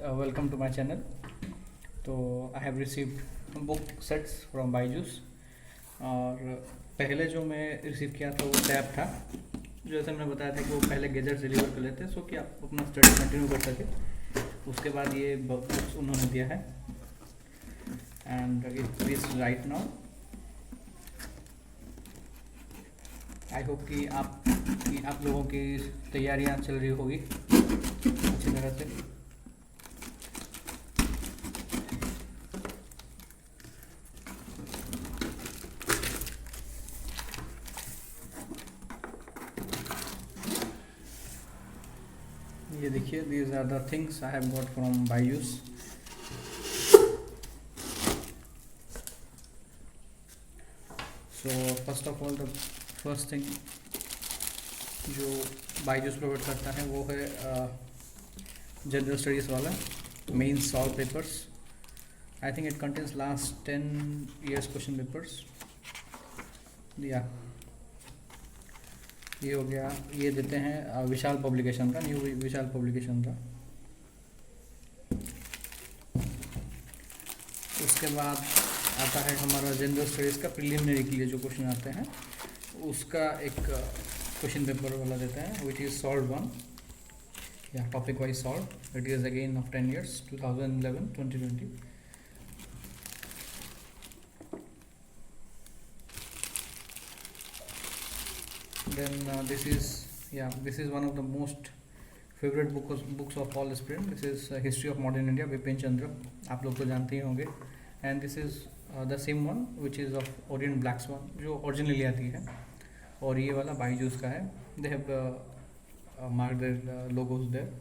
welcome to my channel. तो I have received book sets from Byju's और पहले जो मैं रिसीव किया था वो टैब था। जैसे मैंने बताया था कि वो पहले गैजेट्स डिलीवर कर लेते हैं सो कि आप अपना स्टडी कंटिन्यू कर सके। उसके बाद ये बुक्स उन्होंने दिया है and it is right now. I hope कि आप लोगों की तैयारियां चल रही होगी अच्छी तरह से। ये देखिए, these are the things I have got from Byju's. So first of all, the first thing जो Byju's प्रोवाइड करता है वो है जनरल स्टडीज़ वाला main solve papers. I think it contains last 10 years question papers. या ये हो गया, ये देते हैं विशाल पब्लिकेशन का, न्यू विशाल पब्लिकेशन का। उसके बाद आता है हमारा जनरल स्टडीज़ का प्रिलिमिनरी के लिए जो क्वेश्चन आते हैं उसका एक क्वेश्चन पेपर वाला देते हैं विच इज़ सॉल्व 1 या topic wise solve. It is again of 10 years 2011-2020। Then this is one of the most favorite books of all aspirant. This is History of Modern India Bipin Chandra, आप लोग तो जानते ही होंगे। And this is the same one which is of Orient Black Swan जो originally आती है, और ये वाला बाईजूस का है। They have mark their logos there.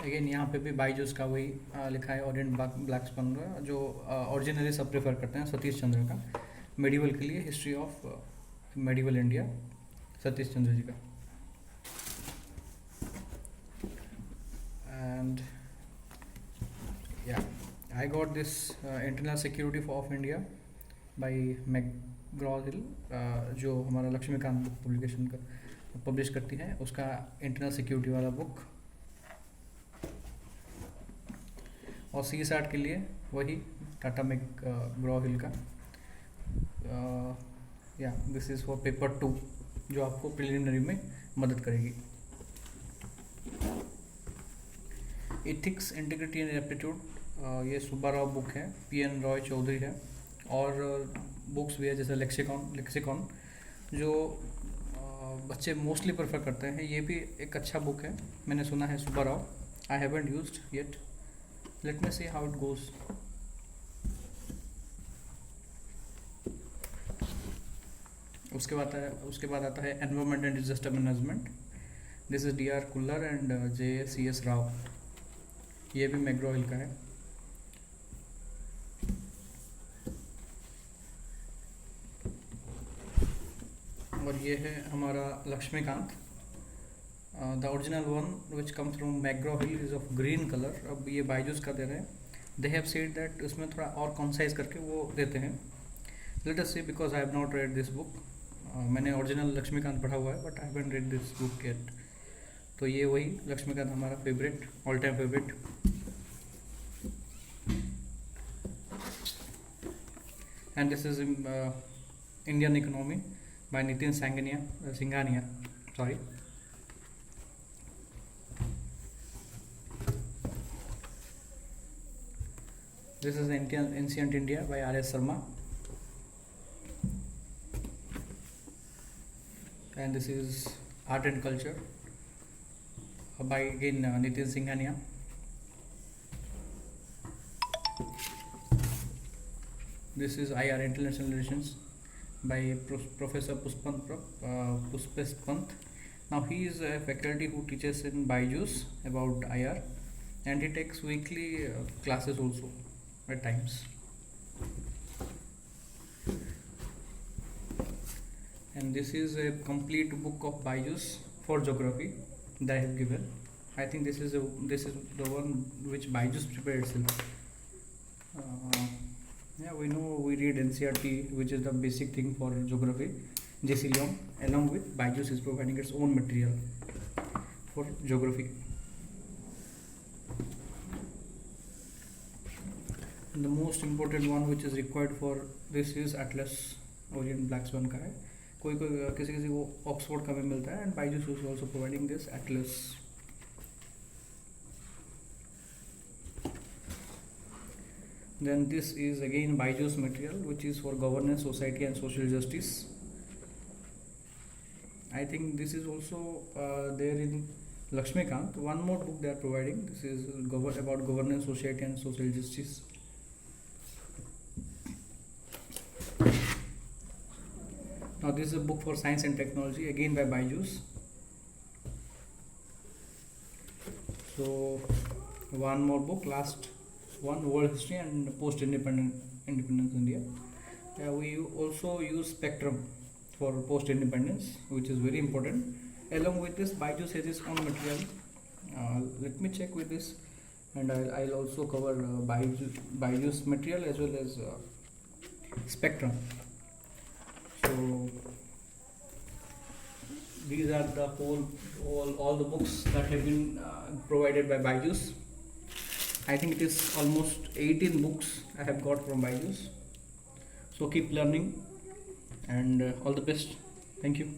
Again यहाँ पे भी बाईजूस का वही लिखा है, ओरिएंट ब्लैक स्पन जो ओरिजिनली सब प्रेफर करते हैं सतीश चंद्र का। मेडिवल के लिए history of medieval India Satish Chandra ji का। एंड या I got this internal security of India by McGraw Hill जो हमारा लक्ष्मीकांत बुक पब्लिकेशन का पब्लिश करती है, उसका इंटरनल सिक्योरिटी वाला बुक। और CSAT के लिए वही टाटा मैकग्रॉ-हिल का। या दिस इज़ फॉर पेपर 2 जो आपको प्रिलिमिनरी में मदद करेगी। एथिक्स, इंटीग्रिटी एंड एप्टीट्यूड, ये सुब्बाराव बुक है, PN रॉय चौधरी है। और बुक्स भी है जैसे लेक्सिकॉन जो बच्चे मोस्टली प्रेफर करते हैं। ये भी एक अच्छा बुक है, मैंने सुना है Subbarao. I haven't used yet, let me see how it goes. उसके बाद आता है environment and disaster management. This is DR Khullar and JCS Rao. ये भी मैकग्रॉ-हिल का है। और ये है हमारा Laxmikanth. The original one which come from McGraw Hill is of green colour. अब ये बाईजूस का दे रहे हैं। दे हैव सेड दैट उसमें थोड़ा और कॉन्साइज करके वो देते हैं। Let us see, because I have not read this book. मैंने ओरिजिनल लक्ष्मीकांत पढ़ा हुआ है but I haven't read this book yet. तो ये वही लक्ष्मीकांत हमारा favourite, all time favourite. And this is Indian economy by Nitin Singhania. Sorry. This is Ancient India by R.S. Sharma, and this is Art and Culture by again Nitin Singhania. This is IR International Relations by Professor Puspes Pant. Now he is a faculty who teaches in Byju's about IR, and he takes weekly classes also at times. And this is a complete book of Byju's for geography that I have given. I think this is the one which Byju's prepared itself. Yeah, we know we read NCERT, which is the basic thing for geography. JC Leong. Along with Byju's is providing its own material for geography. And the most important one which is required for this is Atlas Orient Black Swan का है. कोई किसी किसी को Oxford का भी मिलता है. And Byju's is also providing this Atlas. Then this is again Byju's material which is for governance, society and social justice. I think this is also there in Lakshmikant. One more book they are providing. This is about governance, society and social justice. Now this is a book for science and technology again by Byju's. So one more book, last one, world history and post independence India. We also use Spectrum for post independence, which is very important. Along with this, Byju's has its own material. Let me check with this, and I'll also cover Byju's material as well as Spectrum. So these are the all the books that have been provided by Byju's. I think it is almost 18 books I have got from Byju's. So keep learning and all the best. Thank you.